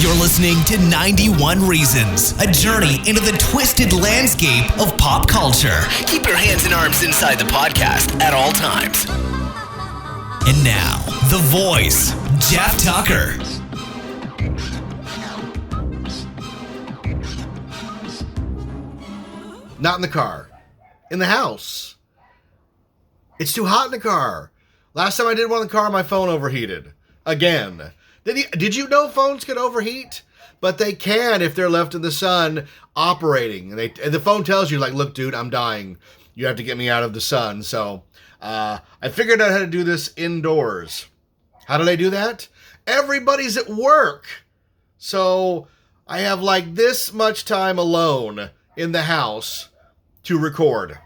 You're listening to 91 Reasons, a journey into the twisted landscape of pop culture. Keep your hands and arms inside the podcast at all times. And now, the voice, Jeff Tucker. Not in the car. In the house. It's too hot in the car. Last time I did one in the car, my phone overheated. Again. Did you know phones can overheat? But they can if they're left in the sun operating. And the phone tells you, like, look, dude, I'm dying. You have to get me out of the sun. So I figured out how to do this indoors. How did I do that? Everybody's at work. So I have like this much time alone in the house to record.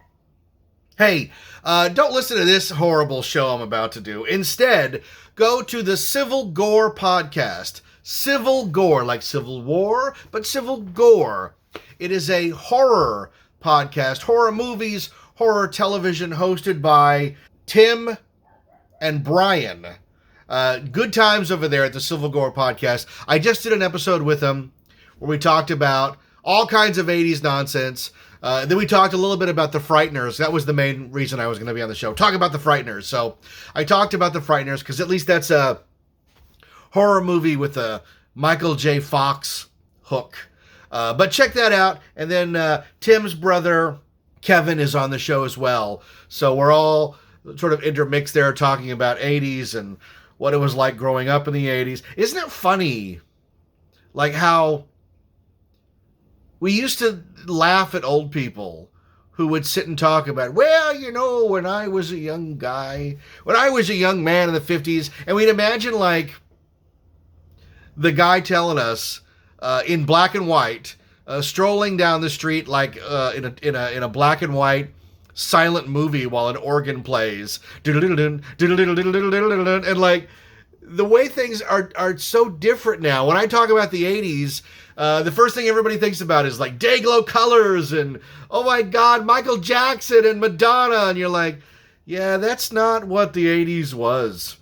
Hey, don't listen to this horrible show I'm about to do. Instead, go to the Civil Gore podcast. Civil Gore, like Civil War, but Civil Gore. It is a horror podcast, horror movies, horror television, hosted by Tim and Brian. Good times over there at the Civil Gore podcast. I just did an episode with them where we talked about all kinds of 80s nonsense. Then we talked a little bit about The Frighteners. That was the main reason I was going to be on the show. Talk about The Frighteners. So I talked about The Frighteners because at least that's a horror movie with a Michael J. Fox hook. But check that out. And then Tim's brother, Kevin, is on the show as well. So we're all sort of intermixed there talking about 80s and what it was like growing up in the 80s. Isn't it funny, like how we used to laugh at old people who would sit and talk about, well, you know, when I was a young guy, when I was a young man in the 50s, and we'd imagine like the guy telling us in black and white, strolling down the street like in a black and white silent movie while an organ plays, and like the way things are so different now. When I talk about the 80s, the first thing everybody thinks about is like day-glow colors and, oh my God, Michael Jackson and Madonna. And you're like, yeah, that's not what the 80s was.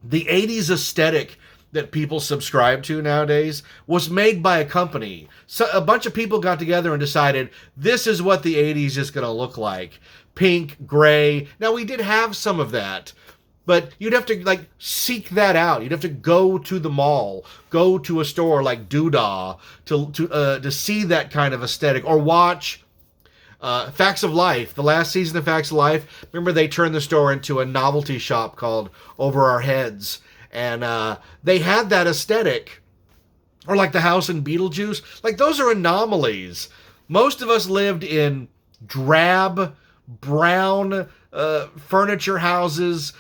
The 80s aesthetic that people subscribe to nowadays was made by a company. So a bunch of people got together and decided this is what the 80s is going to look like. Pink, gray. Now, we did have some of that, but you'd have to like seek that out. You'd have to go to the mall, go to a store like Doodah to see that kind of aesthetic, or watch Facts of Life. The last season of Facts of Life, remember they turned the store into a novelty shop called Over Our Heads, and they had that aesthetic. Or like the house in Beetlejuice. Like, those are anomalies. Most of us lived in drab, brown furniture houses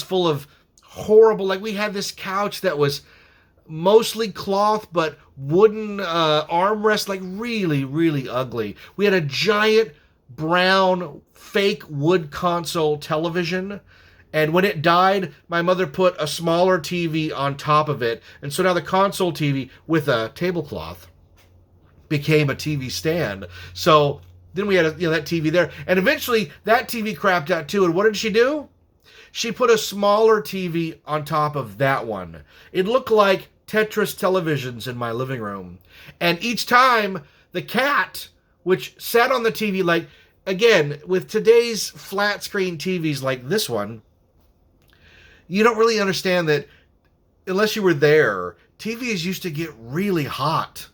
full of horrible, like we had this couch that was mostly cloth but wooden armrest, like really, really ugly. We had a giant brown fake wood console television, and when it died, my mother put a smaller TV on top of it, and so now the console TV with a tablecloth became a TV stand. So then we had that TV there. And eventually that TV crapped out too. And what did she do? She put a smaller TV on top of that one. It looked like Tetris televisions in my living room. And each time the cat, which sat on the TV, like, again, with today's flat screen TVs like this one, you don't really understand that unless you were there. TVs used to get really hot.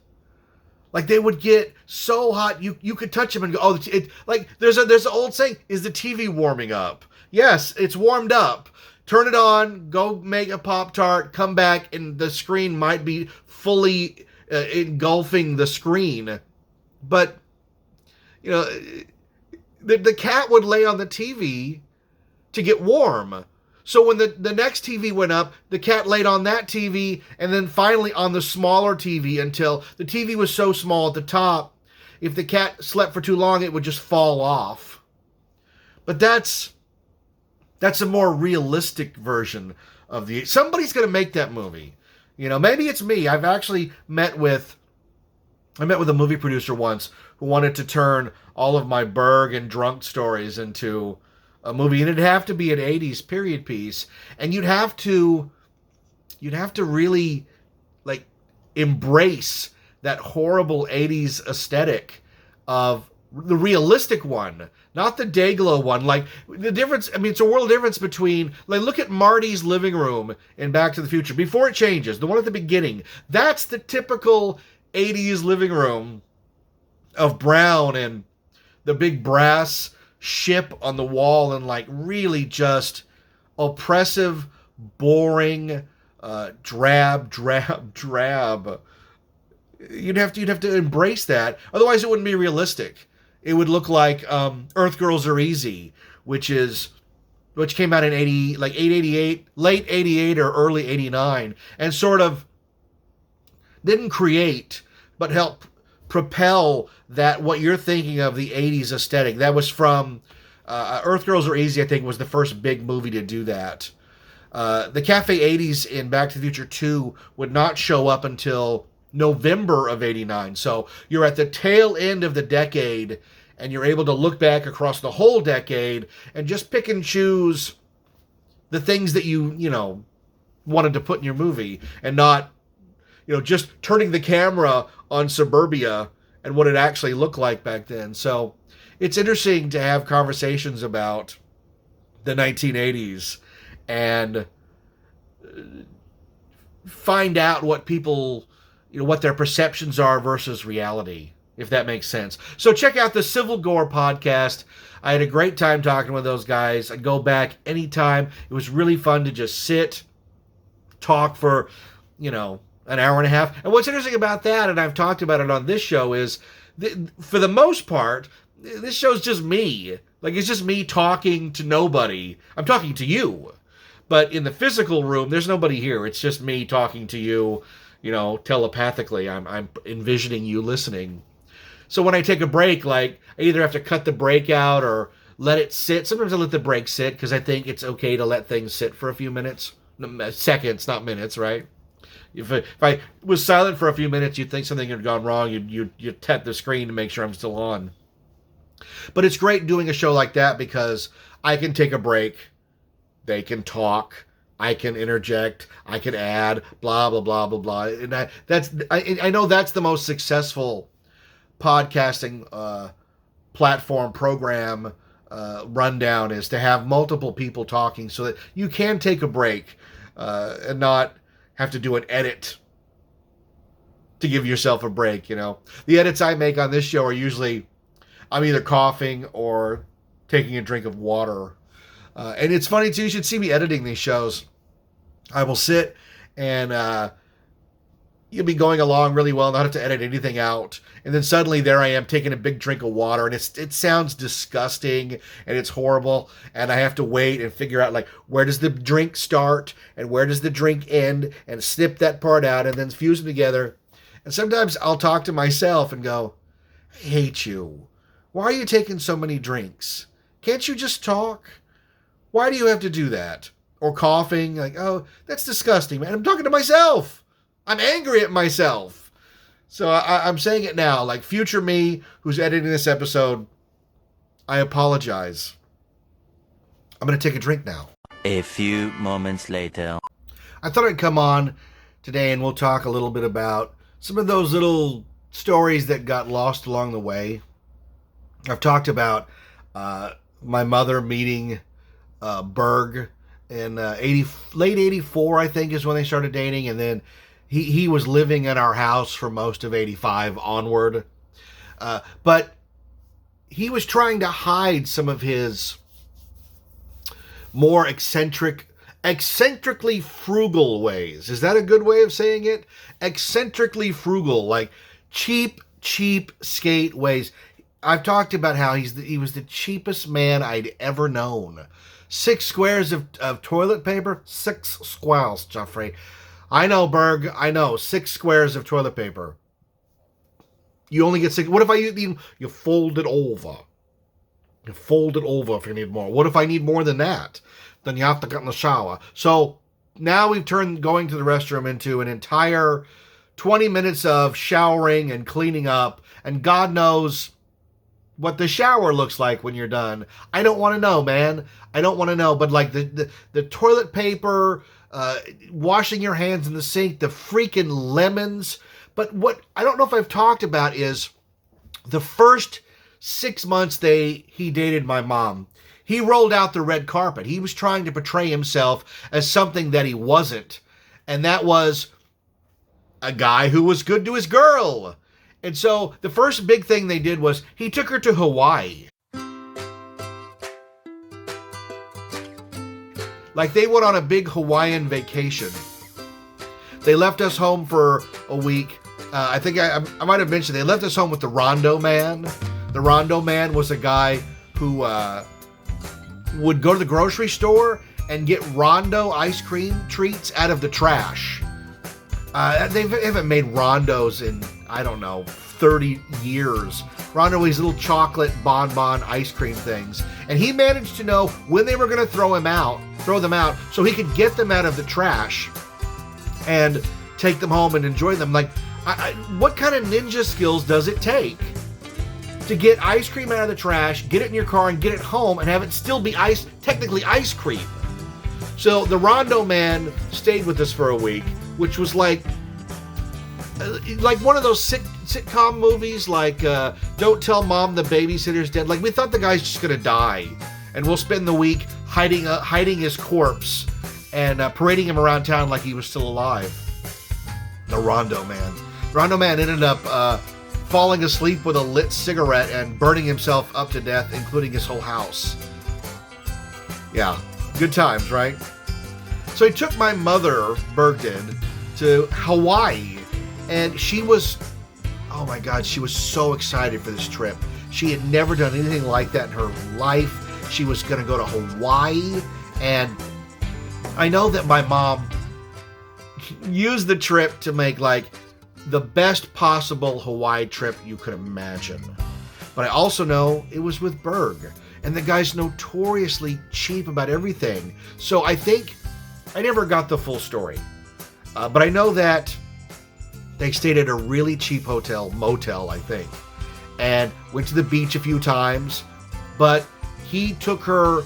Like, they would get so hot, you could touch them and go, oh, like, there's an old saying, is the TV warming up? Yes, it's warmed up. Turn it on, go make a Pop-Tart, come back, and the screen might be fully engulfing the screen. But, you know, the cat would lay on the TV to get warm. So when the next TV went up, the cat laid on that TV and then finally on the smaller TV until the TV was so small at the top, if the cat slept for too long, it would just fall off. But that's a more realistic version of somebody's going to make that movie. You know, maybe it's me. I've actually met with a movie producer once who wanted to turn all of my Berg and drunk stories into a movie, and it'd have to be an 80s period piece, and you'd have to really like embrace that horrible 80s aesthetic of the realistic one, not the Dayglow one. Like, the difference, I mean, it's a world difference between, like, look at Marty's living room in Back to the Future, before it changes, the one at the beginning. That's the typical 80s living room of brown and the big brass ship on the wall and, like, really just oppressive, boring, drab. You'd have to embrace that. Otherwise, it wouldn't be realistic. It would look like Earth Girls Are Easy, which came out in 888, late 88 or early 89, and sort of didn't create, but help propel that, what you're thinking of, the 80s aesthetic. That was from Earth Girls Are Easy, I think, was the first big movie to do that. The Cafe 80s in Back to the Future 2 would not show up until November of 89. So you're at the tail end of the decade, and you're able to look back across the whole decade and just pick and choose the things that you wanted to put in your movie, and not, just turning the camera on suburbia and what it actually looked like back then. So it's interesting to have conversations about the 1980s and find out what people, what their perceptions are versus reality, if that makes sense. So check out the Civil Gore podcast. I had a great time talking with those guys. I'd go back anytime. It was really fun to just sit, talk for, an hour and a half. And what's interesting about that, and I've talked about it on this show, is for the most part, this show's just me. Like, it's just me talking to nobody. I'm talking to you. But in the physical room, there's nobody here. It's just me talking to you, telepathically. I'm envisioning you listening. So when I take a break, like, I either have to cut the break out or let it sit. Sometimes I let the break sit because I think it's okay to let things sit for a few minutes. Seconds, not minutes, right? If I was silent for a few minutes, you'd think something had gone wrong. You'd tap the screen to make sure I'm still on. But it's great doing a show like that because I can take a break. They can talk. I can interject. I can add. Blah blah blah blah blah. And I know that's the most successful podcasting platform program rundown, is to have multiple people talking so that you can take a break and not have to do an edit to give yourself a break. The edits I make on this show are usually I'm either coughing or taking a drink of water. And it's funny too, you should see me editing these shows. I will sit and you'll be going along really well, not have to edit anything out. And then suddenly there I am taking a big drink of water, and it sounds disgusting and it's horrible. And I have to wait and figure out, like, where does the drink start and where does the drink end, and snip that part out and then fuse them together. And sometimes I'll talk to myself and go, I hate you. Why are you taking so many drinks? Can't you just talk? Why do you have to do that? Or coughing, like, oh, that's disgusting, man. I'm talking to myself. I'm angry at myself. So I'm saying it now, like, future me who's editing this episode, I apologize. I'm going to take a drink now. A few moments later. I thought I'd come on today and we'll talk a little bit about some of those little stories that got lost along the way. I've talked about my mother meeting Berg in late 84, I think, is when they started dating, and then he was living in our house for most of 85 onward. But he was trying to hide some of his more eccentrically frugal ways. Is that a good way of saying it? Eccentrically frugal, like cheap skate ways. I've talked about how he was the cheapest man I'd ever known. 6 squares of toilet paper? 6 squares, Jeffrey. I know, Berg. I know. 6 squares of toilet paper. You only get 6. What if you fold it over? You fold it over if you need more. What if I need more than that? Then you have to get in the shower. So now we've turned going to the restroom into an entire 20 minutes of showering and cleaning up. And God knows what the shower looks like when you're done. I don't want to know, man. I don't want to know. But like the toilet paper washing your hands in the sink, the freaking lemons. But what I don't know if I've talked about is the first 6 months he dated my mom, he rolled out the red carpet. He was trying to portray himself as something that he wasn't. And that was a guy who was good to his girl. And so the first big thing they did was he took her to Hawaii. Like they went on a big Hawaiian vacation. They left us home for a week. I think I might have mentioned they left us home with the Rondo Man. The Rondo Man was a guy who would go to the grocery store and get Rondo ice cream treats out of the trash. They haven't made Rondos in, I don't know, 30 years. Rondo was these little chocolate bonbon ice cream things. And he managed to know when they were going to throw them out, so he could get them out of the trash and take them home and enjoy them. Like, what kind of ninja skills does it take to get ice cream out of the trash, get it in your car, and get it home and have it still be technically ice cream? So the Rondo Man stayed with us for a week, which was like one of those sitcom movies, like Don't Tell Mom the Babysitter's Dead. Like, we thought the guy's just gonna die, and we'll spend the week hiding his corpse and parading him around town like he was still alive. The Rondo Man. Rondo Man ended up falling asleep with a lit cigarette and burning himself up to death, including his whole house. Yeah, good times, right? So he took my mother, Berg did, to Hawaii, and she was, oh my God, she was so excited for this trip. She had never done anything like that in her life. She was going to go to Hawaii, and I know that my mom used the trip to make like the best possible Hawaii trip you could imagine. But I also know it was with Berg, and the guy's notoriously cheap about everything. So I think I never got the full story. But I know that they stayed at a really cheap motel, I think, and went to the beach a few times. But he took her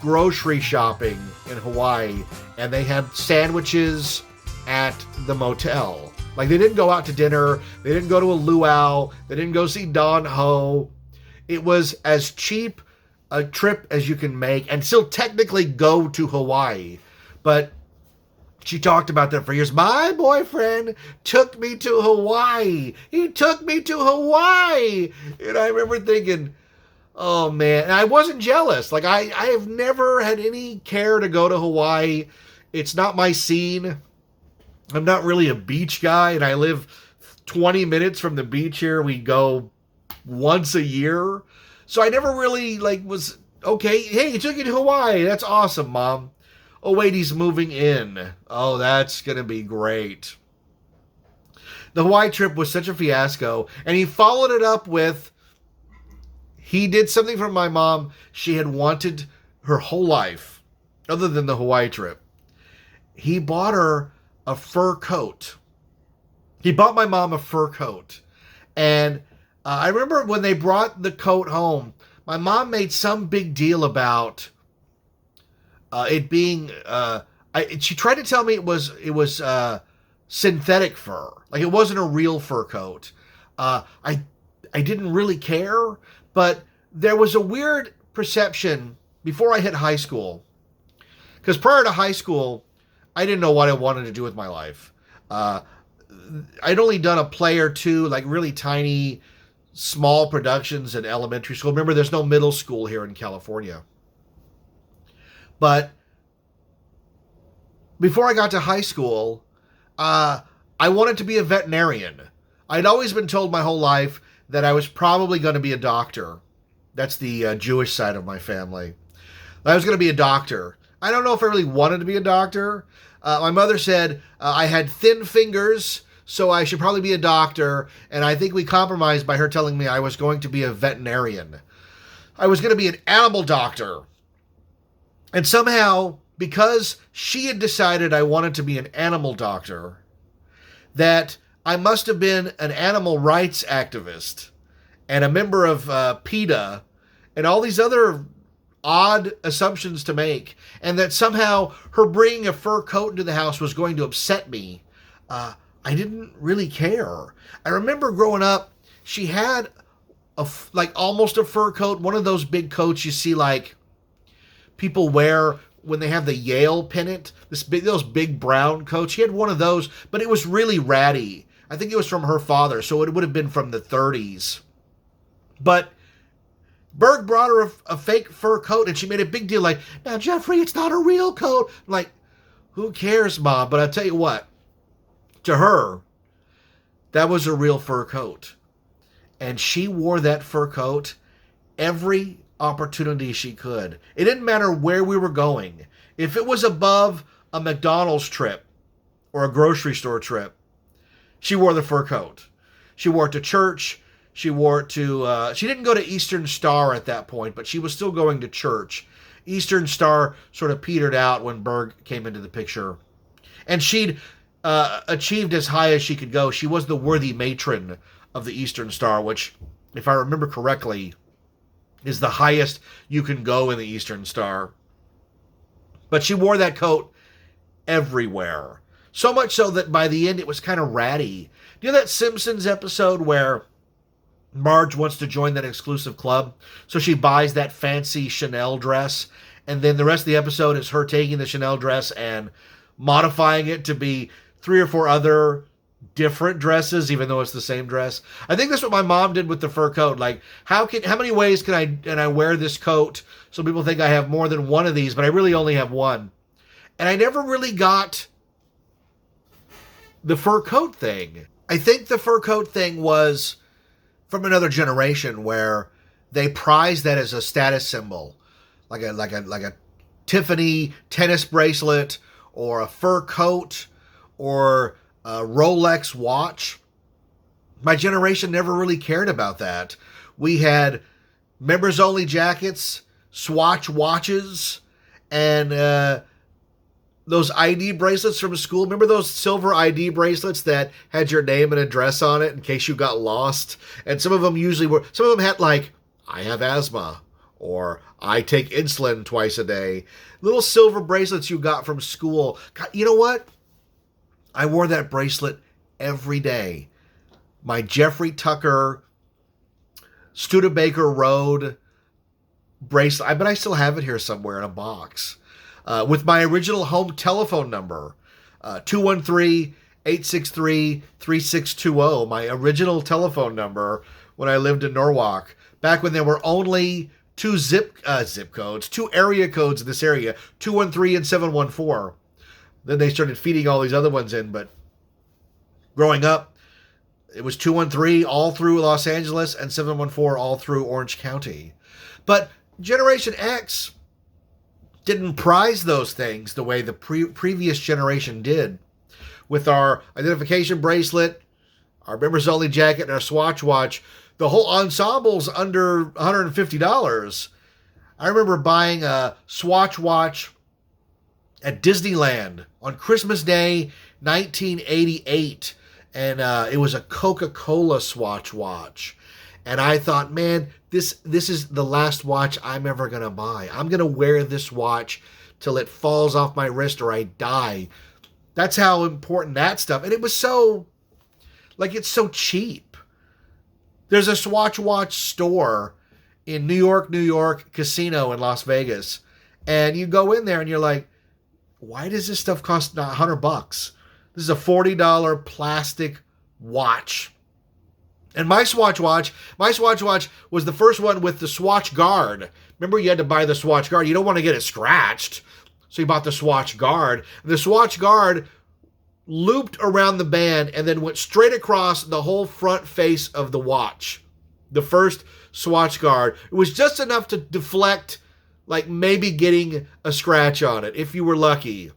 grocery shopping in Hawaii, and they had sandwiches at the motel. Like, they didn't go out to dinner, they didn't go to a luau, they didn't go see Don Ho. It was as cheap a trip as you can make and still technically go to Hawaii. But she talked about that for years. My boyfriend took me to Hawaii. He took me to Hawaii. And I remember thinking, oh man, and I wasn't jealous. Like, I have never had any care to go to Hawaii. It's not my scene. I'm not really a beach guy, and I live 20 minutes from the beach here. We go once a year. So I never really was, okay, hey, he took you to Hawaii. That's awesome, Mom. Oh, wait, he's moving in. Oh, that's going to be great. The Hawaii trip was such a fiasco, and he followed it up with, he did something for my mom she had wanted her whole life, other than the Hawaii trip. He bought her a fur coat. He bought my mom a fur coat. And I remember when they brought the coat home, my mom made some big deal about it being, she tried to tell me it was synthetic fur. Like, it wasn't a real fur coat. I didn't really care, but there was a weird perception before I hit high school. Because prior to high school, I didn't know what I wanted to do with my life. I'd only done a play or two, like really tiny, small productions in elementary school. Remember, there's no middle school here in California. But before I got to high school, I wanted to be a veterinarian. I'd always been told my whole life that I was probably going to be a doctor. That's the Jewish side of my family. I was going to be a doctor. I don't know if I really wanted to be a doctor. My mother said I had thin fingers, so I should probably be a doctor. And I think we compromised by her telling me I was going to be a veterinarian. I was going to be an animal doctor. And somehow, because she had decided I wanted to be an animal doctor, that I must have been an animal rights activist and a member of PETA and all these other odd assumptions to make, and that somehow her bringing a fur coat into the house was going to upset me. I didn't really care. I remember growing up, she had almost a fur coat, one of those big coats you see like people wear when they have the Yale pennant, those big brown coats. She had one of those, but it was really ratty. I think it was from her father, so it would have been from the 30s. But Berg brought her a fake fur coat, and she made a big deal like, now, Jeffrey, it's not a real coat. I'm like, who cares, Mom? But I'll tell you what, to her, that was a real fur coat. And she wore that fur coat every opportunity she could. It didn't matter where we were going. If it was above a McDonald's trip or a grocery store trip, she wore the fur coat. She wore it to church. She wore it to, she didn't go to Eastern Star at that point, but she was still going to church. Eastern Star sort of petered out when Berg came into the picture. And she'd achieved as high as she could go. She was the worthy matron of the Eastern Star, which, if I remember correctly, is the highest you can go in the Eastern Star. But she wore that coat everywhere. So much so that by the end it was kind of ratty. Do you know that Simpsons episode where Marge wants to join that exclusive club? So she buys that fancy Chanel dress, and then the rest of the episode is her taking the Chanel dress and modifying it to be 3 or 4 other different dresses, even though it's the same dress. I think that's what my mom did with the fur coat. Like, how many ways can I wear this coat so people think I have more than one of these, but I really only have one? And I never really got the fur coat thing. I think the fur coat thing was from another generation where they prized that as a status symbol, like a Tiffany tennis bracelet or a fur coat or a Rolex watch. My generation never really cared about that. We had members only jackets, Swatch watches, and those ID bracelets from school. Remember those silver ID bracelets that had your name and address on it in case you got lost? And some of them had like, I have asthma, or I take insulin twice a day. Little silver bracelets you got from school. God, you know what? I wore that bracelet every day. My Jeffrey Tucker, Studebaker Road bracelet. I bet I still have it here somewhere in a box. With my original home telephone number, 213-863-3620, my original telephone number when I lived in Norwalk, back when there were only 2 two area codes in this area, 213 and 714. Then they started feeding all these other ones in, but growing up, it was 213 all through Los Angeles and 714 all through Orange County. But Generation X didn't prize those things the way the previous generation did. With our identification bracelet, our members only jacket, and our Swatch watch, the whole ensemble's under $150. I remember buying a Swatch watch at Disneyland on Christmas Day, 1988. And it was a Coca-Cola Swatch watch. And I thought, man, this is the last watch I'm ever going to buy. I'm going to wear this watch till it falls off my wrist or I die. That's how important that stuff. And it was so, like, it's so cheap. There's a Swatch Watch store in New York casino in Las Vegas. And you go in there and you're like, why does this stuff cost $100? This is a $40 plastic watch. And my Swatch watch was the first one with the Swatch guard. Remember, you had to buy the Swatch guard. You don't want to get it scratched. So you bought the Swatch guard. The Swatch guard looped around the band and then went straight across the whole front face of the watch. The first Swatch guard. It was just enough to deflect, like maybe getting a scratch on it, if you were lucky.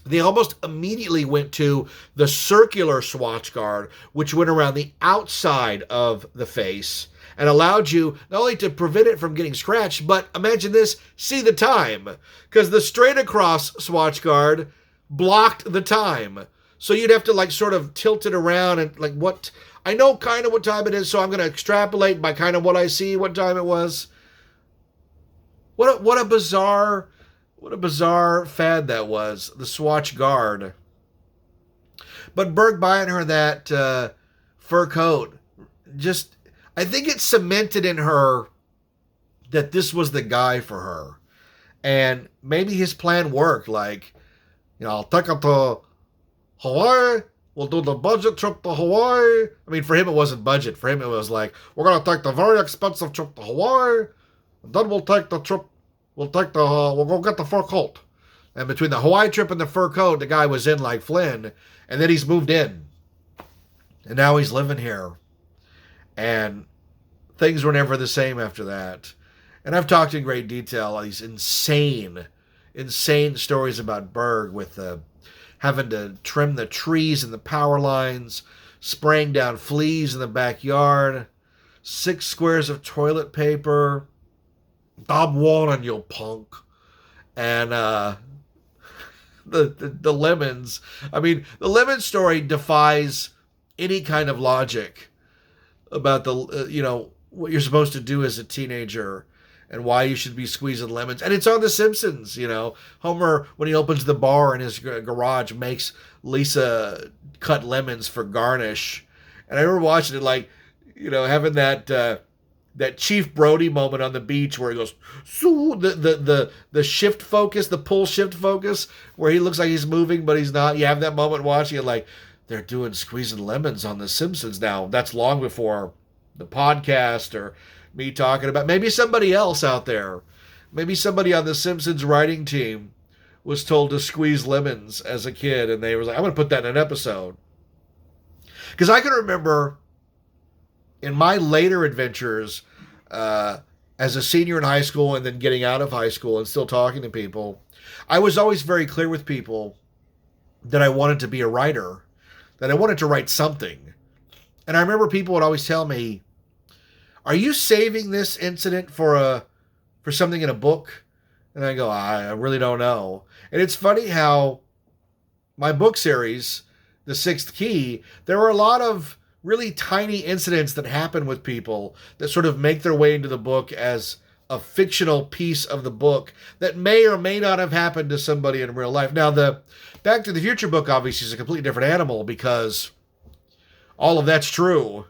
They almost immediately went to the circular Swatch guard, which went around the outside of the face and allowed you not only to prevent it from getting scratched, but imagine this, see the time. Because the straight across Swatch guard blocked the time. So you'd have to like sort of tilt it around and like what, I know kind of what time it is, so I'm going to extrapolate by kind of what I see, what time it was. What a bizarre fad that was, the Swatch Guard. But Berg buying her that fur coat, just, I think it cemented in her that this was the guy for her. And maybe his plan worked. Like, I'll take her to Hawaii. We'll do the budget trip to Hawaii. I mean, for him, it wasn't budget. For him, it was like, we're going to take the very expensive trip to Hawaii. And then we'll take the trip. We'll go get the fur coat. And between the Hawaii trip and the fur coat, the guy was in like Flynn. And then he's moved in. And now he's living here. And things were never the same after that. And I've talked in great detail all these insane stories about Berg with having to trim the trees and the power lines, spraying down fleas in the backyard, 6 squares of toilet paper, stop warning you, punk, and the lemons. I mean, the lemon story defies any kind of logic about what you're supposed to do as a teenager and why you should be squeezing lemons. And it's on The Simpsons, Homer, when he opens the bar in his garage, makes Lisa cut lemons for garnish. And I remember watching it, like, having that Chief Brody moment on the beach where he goes, so the shift focus, the pull shift focus, where he looks like he's moving, but he's not. You have that moment watching it, like, they're doing squeezing lemons on The Simpsons now. That's long before the podcast or me talking about. Maybe somebody else out there, maybe somebody on The Simpsons writing team was told to squeeze lemons as a kid, and they were like, I'm going to put that in an episode. Because I can remember in my later adventures as a senior in high school and then getting out of high school and still talking to people, I was always very clear with people that I wanted to be a writer, that I wanted to write something. And I remember people would always tell me, are you saving this incident for something in a book? And I go, I really don't know. And it's funny how my book series, The Sixth Key, there were a lot of really tiny incidents that happen with people that sort of make their way into the book as a fictional piece of the book that may or may not have happened to somebody in real life. Now, the Back to the Future book obviously is a completely different animal because all of that's true.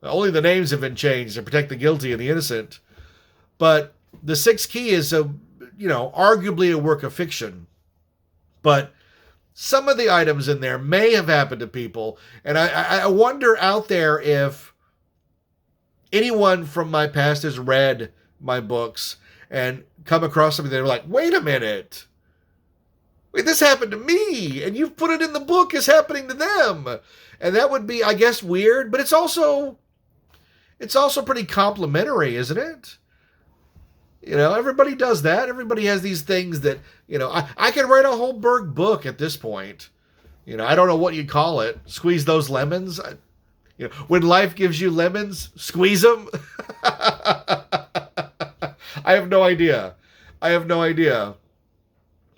Only the names have been changed to protect the guilty and the innocent. But The Sixth Key is arguably a work of fiction. But some of the items in there may have happened to people. And I wonder out there if anyone from my past has read my books and come across something they're like, wait a minute. Wait, this happened to me. And you've put it in the book as happening to them. And that would be, I guess, weird. But it's also pretty complimentary, isn't it? Everybody does that. Everybody has these things that, I could write a whole Berg book at this point. I don't know what you'd call it. Squeeze those lemons. When life gives you lemons, squeeze them. I have no idea.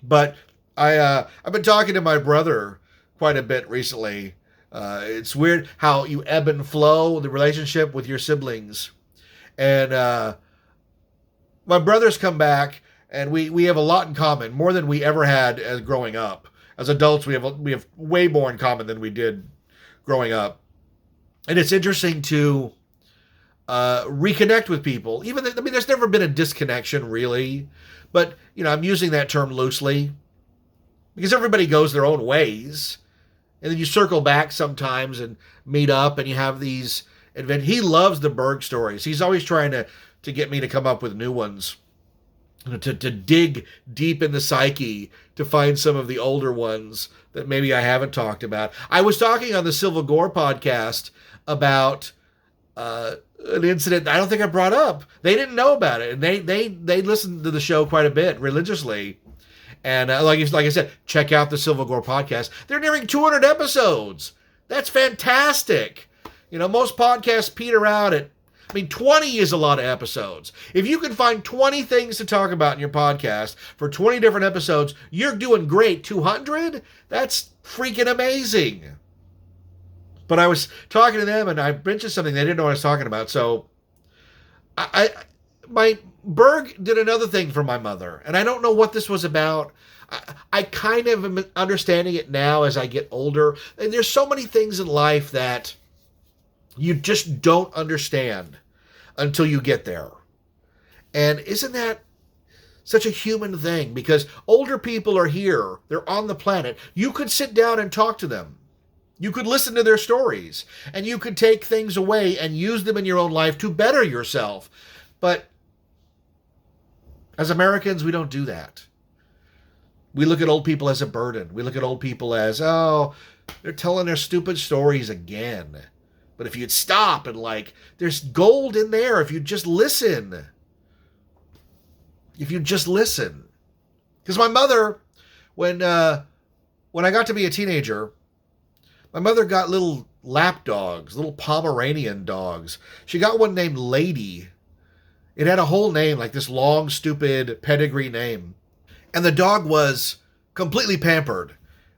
But I've been talking to my brother quite a bit recently. It's weird how you ebb and flow the relationship with your siblings. And my brother's come back, and we have a lot in common, more than we ever had as growing up. As adults, we have way more in common than we did growing up. And it's interesting to reconnect with people. There's never been a disconnection, really. But, I'm using that term loosely. Because everybody goes their own ways. And then you circle back sometimes and meet up, and you have these adventures. He loves the Berg stories. He's always trying to get me to come up with new ones, to dig deep in the psyche to find some of the older ones that maybe I haven't talked about. I was talking on the Gore podcast about an incident I don't think I brought up. They didn't know about it, and they listened to the show quite a bit religiously. And like I said, check out the Gore podcast. They're nearing 200 episodes. That's fantastic. Most podcasts peter out at, 20 is a lot of episodes. If you can find 20 things to talk about in your podcast for 20 different episodes, you're doing great. 200? That's freaking amazing. But I was talking to them, and I mentioned something they didn't know what I was talking about. So my Berg did another thing for my mother, and I don't know what this was about. I kind of am understanding it now as I get older. And there's so many things in life that you just don't understand until you get there. And isn't that such a human thing? Because older people are here. They're on the planet. You could sit down and talk to them. You could listen to their stories. And you could take things away and use them in your own life to better yourself. But as Americans, we don't do that. We look at old people as a burden. We look at old people as, oh, they're telling their stupid stories again. But if you'd stop and there's gold in there if you just listen. If you just listen. Because my mother, when I got to be a teenager, my mother got little lap dogs, little Pomeranian dogs. She got one named Lady. It had a whole name, like this long, stupid pedigree name. And the dog was completely pampered.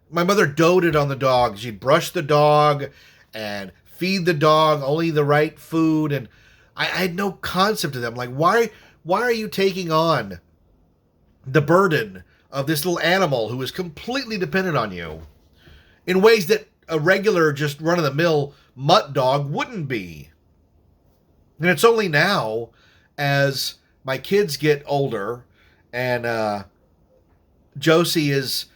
My mother doted on the dog. She'd brush the dog and feed the dog only the right food. And I had no concept of them. Like, why are you taking on the burden of this little animal who is completely dependent on you in ways that a regular, just run-of-the-mill mutt dog wouldn't be? And it's only now, as my kids get older and Josie is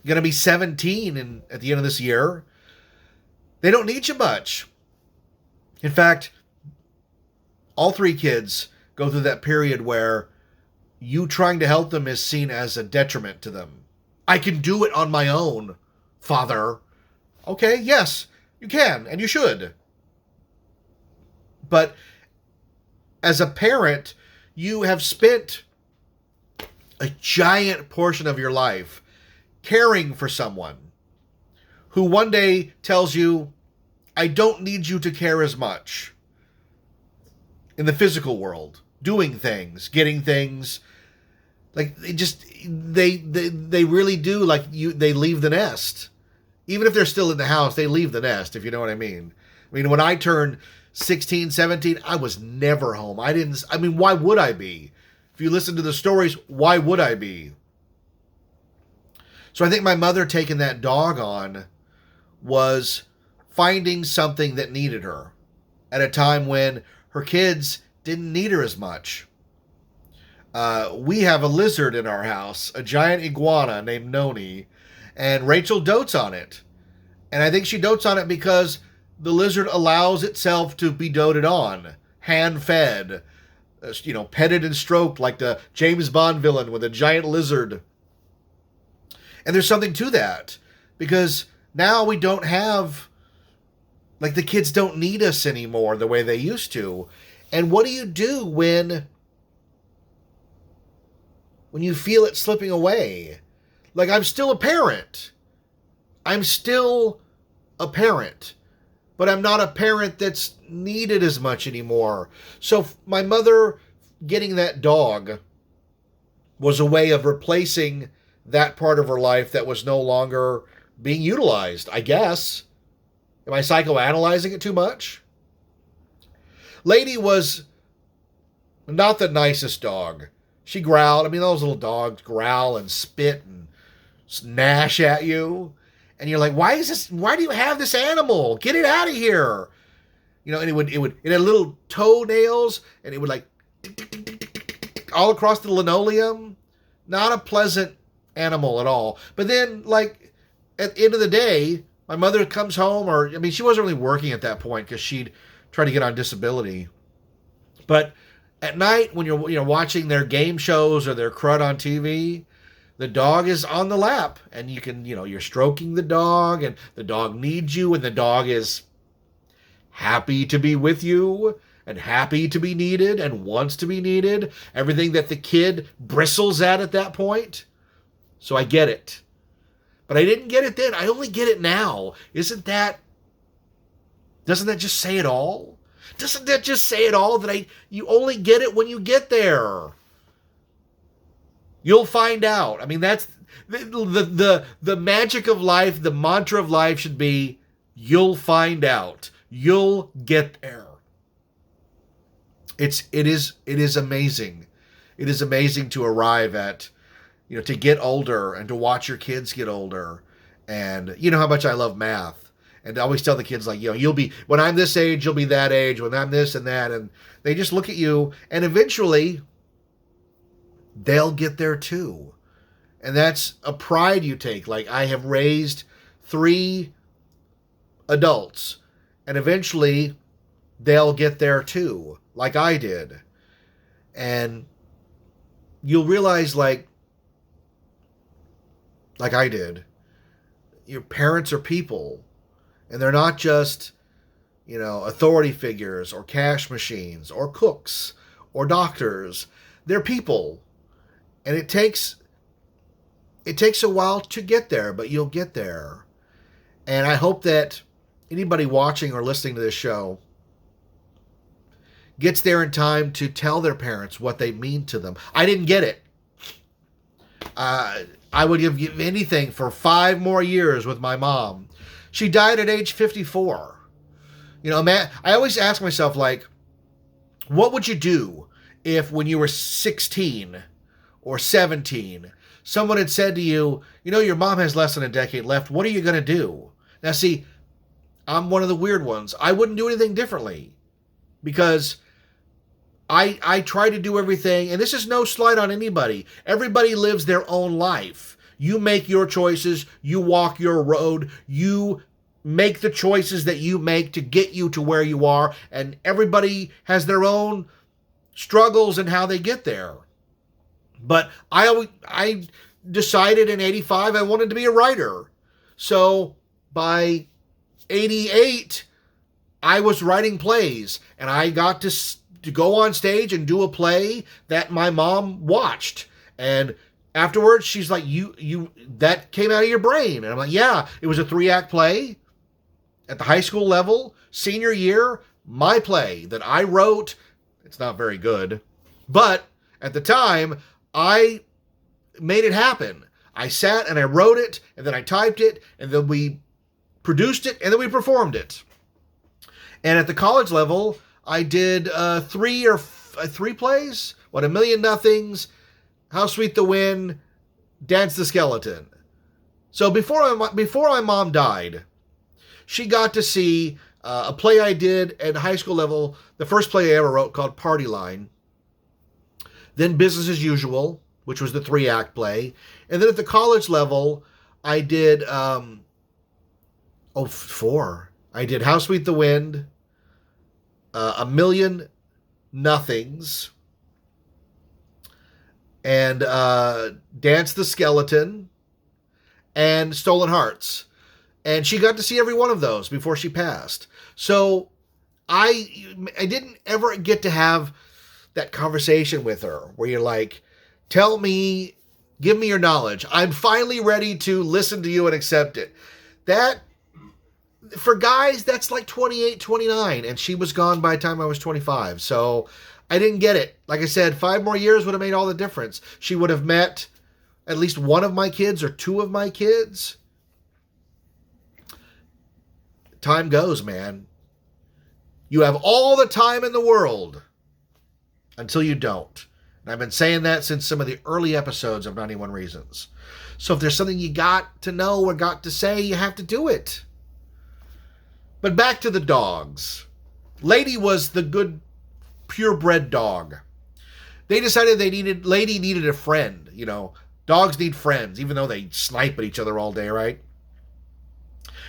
going to be 17 at the end of this year, they don't need you much. In fact, all three kids go through that period where you trying to help them is seen as a detriment to them. I can do it on my own, Father. Okay, yes, you can, and you should. But as a parent, you have spent a giant portion of your life caring for someone who one day tells you, I don't need you to care as much. In the physical world, doing things, getting things, they really do, they leave the nest. Even if they're still in the house, they leave the nest, if you know what I mean. I mean, when I turned 16, 17, I was never home. Why would I be? If you listen to the stories, why would I be? So I think my mother taking that dog on was finding something that needed her at a time when her kids didn't need her as much. We have a lizard in our house, a giant iguana named Noni, and Rachel dotes on it. And I think she dotes on it because the lizard allows itself to be doted on, hand-fed, petted and stroked like the James Bond villain with a giant lizard. And there's something to that, because now we don't have, the kids don't need us anymore the way they used to. And what do you do when you feel it slipping away? I'm still a parent. But I'm not a parent that's needed as much anymore. So my mother getting that dog was a way of replacing that part of her life that was no longer being utilized, I guess. Am I psychoanalyzing it too much? Lady was not the nicest dog. She growled. Those little dogs growl and spit and gnash at you. And you're like, why do you have this animal? Get it out of here. And it had little toenails, and it would tick, tick, tick, tick, tick, tick, all across the linoleum. Not a pleasant animal at all. But then, at the end of the day, my mother comes home, she wasn't really working at that point because she'd try to get on disability. But at night, when you're watching their game shows or their crud on TV, the dog is on the lap, and you can, you're stroking the dog, and the dog needs you, and the dog is happy to be with you, and happy to be needed, and wants to be needed. Everything that the kid bristles at that point. So I get it. But I didn't get it then. I only get it now. Doesn't that just say it all? Doesn't that just say it all, that you only get it when you get there? You'll find out. That's the magic of life. The mantra of life should be, you'll find out. You'll get there. it is amazing. It is amazing to arrive at, to get older and to watch your kids get older. And you know how much I love math. And I always tell the kids, like, you'll be, when I'm this age, you'll be that age, when I'm this and that. And they just look at you, and eventually they'll get there too. And that's a pride you take. Like, I have raised 3 adults, and eventually they'll get there too, like I did. And you'll realize, like I did, your parents are people. And they're not just, authority figures or cash machines or cooks or doctors. They're people. And it takes a while to get there, but you'll get there. And I hope that anybody watching or listening to this show gets there in time to tell their parents what they mean to them. I didn't get it. I would give anything for 5 more years with my mom. She died at age 54. Man, I always ask myself, like, what would you do if when you were 16 or 17, someone had said to you, your mom has less than a decade left. What are you going to do? Now, see, I'm one of the weird ones. I wouldn't do anything differently because I try to do everything. And this is no slight on anybody. Everybody lives their own life. You make your choices. You walk your road. You make the choices that you make to get you to where you are. And everybody has their own struggles and how they get there. But I decided in 85 I wanted to be a writer. So by 88, I was writing plays. And I got to go on stage and do a play that my mom watched. And afterwards, she's like, you that came out of your brain. And I'm like, yeah, it was a 3-act play at the high school level, senior year, my play that I wrote. It's not very good, but at the time, I made it happen. I sat and I wrote it, and then I typed it, and then we produced it, and then we performed it. And at the college level, I did 3 plays, A Million Nothings, How Sweet the Wind, Dance the Skeleton. So before my mom died, she got to see a play I did at high school level, the first play I ever wrote, called Party Line. Then Business as Usual, which was the 3-act play. And then at the college level, I did 4. I did How Sweet the Wind, A Million Nothings, and Dance the Skeleton, and Stolen Hearts. And she got to see every one of those before she passed. So I didn't ever get to have that conversation with her where you're like, tell me, give me your knowledge. I'm finally ready to listen to you and accept it. That, for guys, that's like 28, 29. And she was gone by the time I was 25. So I didn't get it. Like I said, 5 more years would have made all the difference. She would have met at least one of my kids or 2 of my kids. Time goes, man. You have all the time in the world until you don't. And I've been saying that since some of the early episodes of 91 Reasons. So if there's something you got to know or got to say, you have to do it. But back to the dogs. Lady was the good, purebred dog. They decided Lady needed a friend. Dogs need friends, even though they snipe at each other all day, right?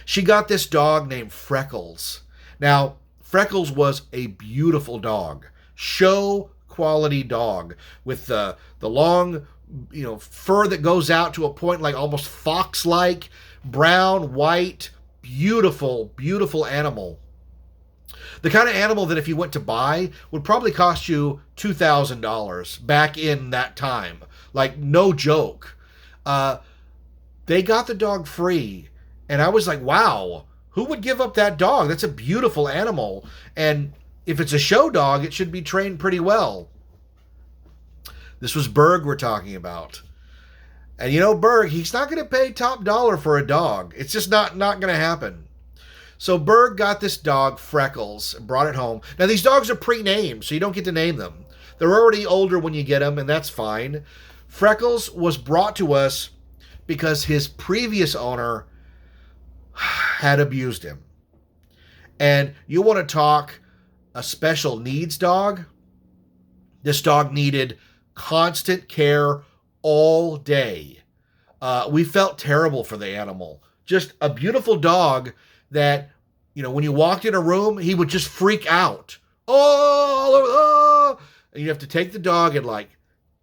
She got this dog named Freckles. Now, Freckles was a beautiful dog. Show quality dog with the long, fur that goes out to a point like almost fox-like, brown, white, beautiful, beautiful animal. The kind of animal that if you went to buy would probably cost you $2,000 back in that time. Like, no joke. They got the dog free. And I was like, wow, who would give up that dog? That's a beautiful animal. And if it's a show dog, it should be trained pretty well. This was Berg we're talking about. And Berg, he's not going to pay top dollar for a dog. It's just not going to happen. So Berg got this dog, Freckles, and brought it home. Now, these dogs are pre-named, so you don't get to name them. They're already older when you get them, and that's fine. Freckles was brought to us because his previous owner had abused him. And you want to talk a special needs dog? This dog needed constant care all day. We felt terrible for the animal. Just a beautiful dog that, when you walked in a room, he would just freak out. Oh! And you have to take the dog and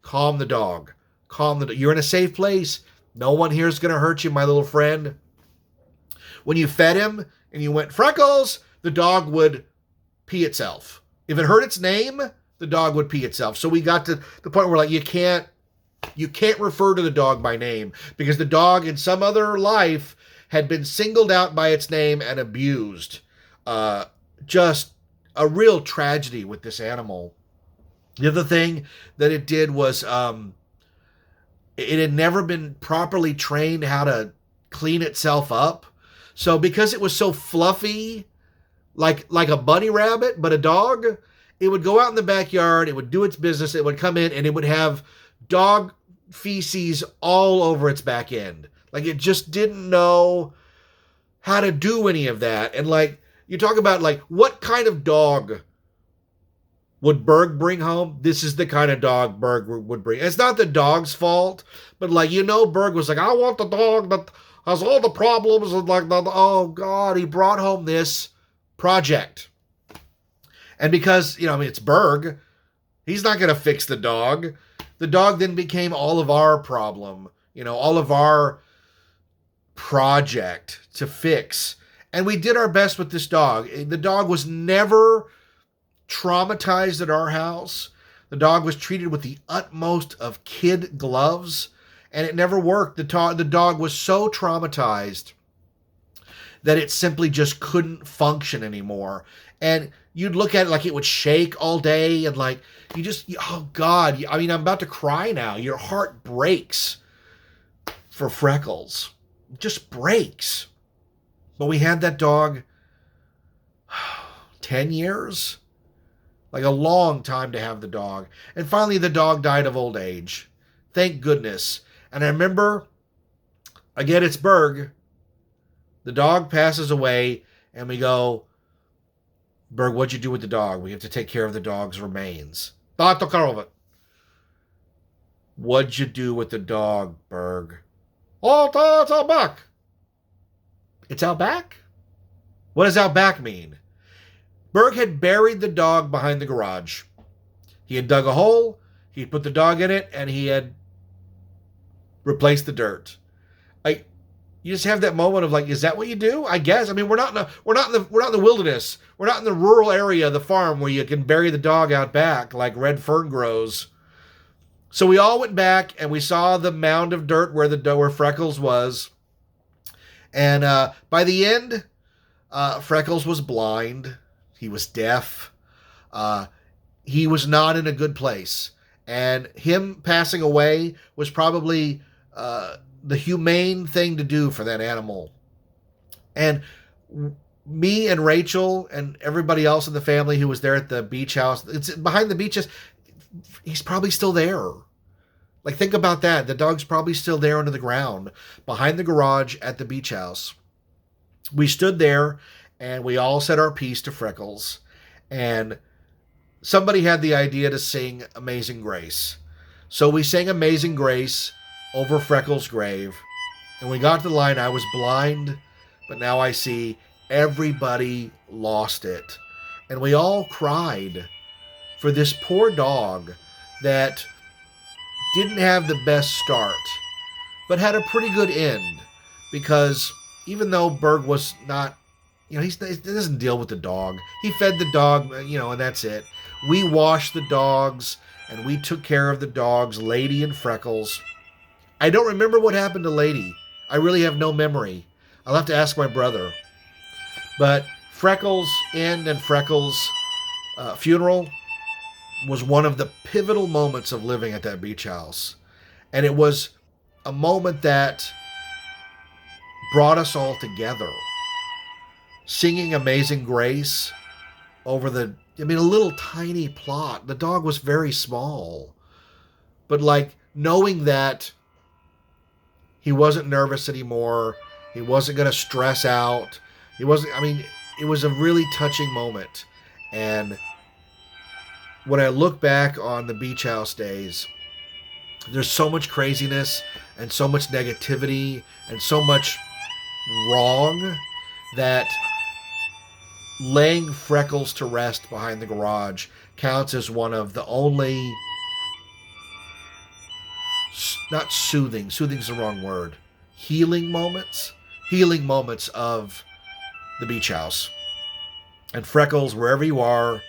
calm the dog. You're in a safe place. No one here is going to hurt you, my little friend. When you fed him and you went, Freckles, the dog would pee itself. If it heard its name, the dog would pee itself. So we got to the point where you can't refer to the dog by name, because the dog in some other life had been singled out by its name and abused. Just a real tragedy with this animal. The other thing that it did was it had never been properly trained how to clean itself up. So because it was so fluffy, like a bunny rabbit, but a dog, it would go out in the backyard, it would do its business, it would come in, and it would have dog feces all over its back end. It just didn't know how to do any of that. And you talk about what kind of dog would Berg bring home? This is the kind of dog Berg would bring. It's not the dog's fault, but Berg was I want the dog that has all the problems, and oh God, he brought home this project. And because, it's Berg, he's not going to fix the dog. The dog then became all of our problem, all of our project to fix. And we did our best with this dog. The dog was never traumatized at our house. The dog was treated with the utmost of kid gloves, and it never worked. The dog was so traumatized that it simply just couldn't function anymore. And you'd look at it it would shake all day, and oh God, I'm about to cry now. Your heart breaks for Freckles. It just breaks. But we had that dog 10 years? A long time to have the dog. And finally the dog died of old age. Thank goodness. And I remember, again, it's Berg. The dog passes away, and we go, Berg, what'd you do with the dog? We have to take care of the dog's remains. I took care of it. What'd you do with the dog, Berg? Oh, it's out back. It's out back? What does out back mean? Berg had buried the dog behind the garage. He had dug a hole, he put the dog in it, and he had replaced the dirt. You just have that moment of is that what you do? I guess. We're not in the wilderness. We're not in the rural area of the farm where you can bury the dog out back like red fern grows. So we all went back and we saw the mound of dirt where Freckles was. And by the end, Freckles was blind. He was deaf. He was not in a good place. And him passing away was probably the humane thing to do for that animal. And me and Rachel and everybody else in the family who was there at the beach house, it's behind the beaches, he's probably still there. Think about that. The dog's probably still there under the ground behind the garage at the beach house. We stood there and we all said our piece to Freckles, and somebody had the idea to sing Amazing Grace. So we sang Amazing Grace over Freckles' grave, and we got to the line, I was blind, but now I see. Everybody lost it. And we all cried for this poor dog that didn't have the best start, but had a pretty good end, because even though Berg was not, he doesn't deal with the dog. He fed the dog, and that's it. We washed the dogs, and we took care of the dogs, Lady and Freckles. I don't remember what happened to Lady. I really have no memory. I'll have to ask my brother. But Freckles' end and Freckles' funeral was one of the pivotal moments of living at that beach house. And it was a moment that brought us all together. singing Amazing Grace over a little tiny plot. The dog was very small. But like knowing that he wasn't nervous anymore, he wasn't going to stress out. It was a really touching moment. And when I look back on the beach house days, there's so much craziness and so much negativity and so much wrong that laying Freckles to rest behind the garage counts as one of the only, not soothing's the wrong word, healing moments of the beach house. And Freckles, wherever you are,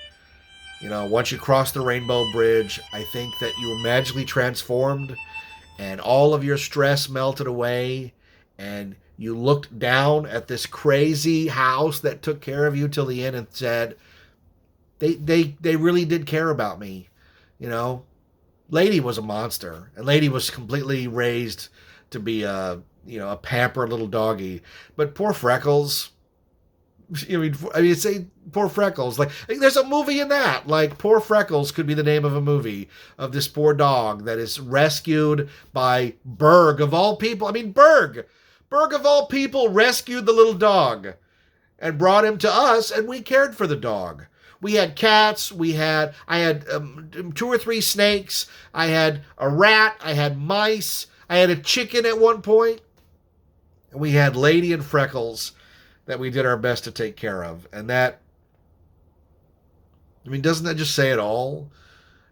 once you cross the Rainbow Bridge, I think that you were magically transformed and all of your stress melted away, and you looked down at this crazy house that took care of you till the end and said, they really did care about me. Lady was a monster, and Lady was completely raised to be a pampered little doggy. But poor Freckles, say poor Freckles. Like, there's a movie in that. Like, Poor Freckles could be the name of a movie of this poor dog that is rescued by Berg, of all people. Berg of all people rescued the little dog and brought him to us, and we cared for the dog. We had cats. I had 2 or 3 snakes. I had a rat. I had mice. I had a chicken at one point. And we had Lady and Freckles that we did our best to take care of. And that, doesn't that just say it all?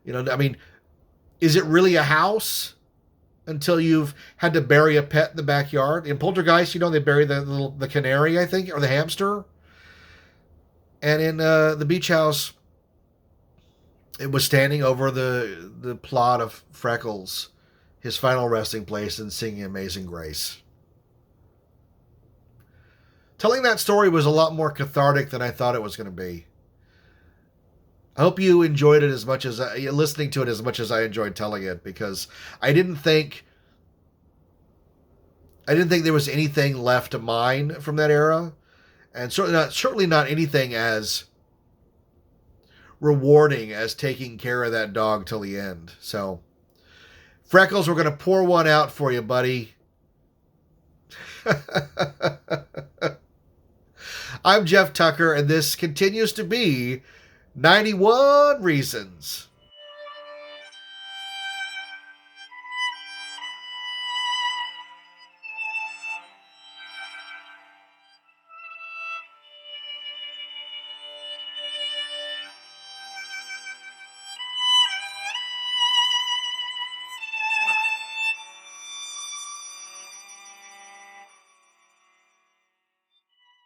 Is it really a house until you've had to bury a pet in the backyard? In Poltergeist, they bury the canary, I think, or the hamster. And in the beach house, it was standing over the plot of Freckles, his final resting place, and singing Amazing Grace. Telling that story was a lot more cathartic than I thought it was going to be. I hope you enjoyed it as much as listening to it as much as I enjoyed telling it, because I didn't think there was anything left to mine from that era, and certainly not anything as rewarding as taking care of that dog till the end. So, Freckles, we're going to pour one out for you, buddy. I'm Jeff Tucker, and this continues to be 91 Reasons.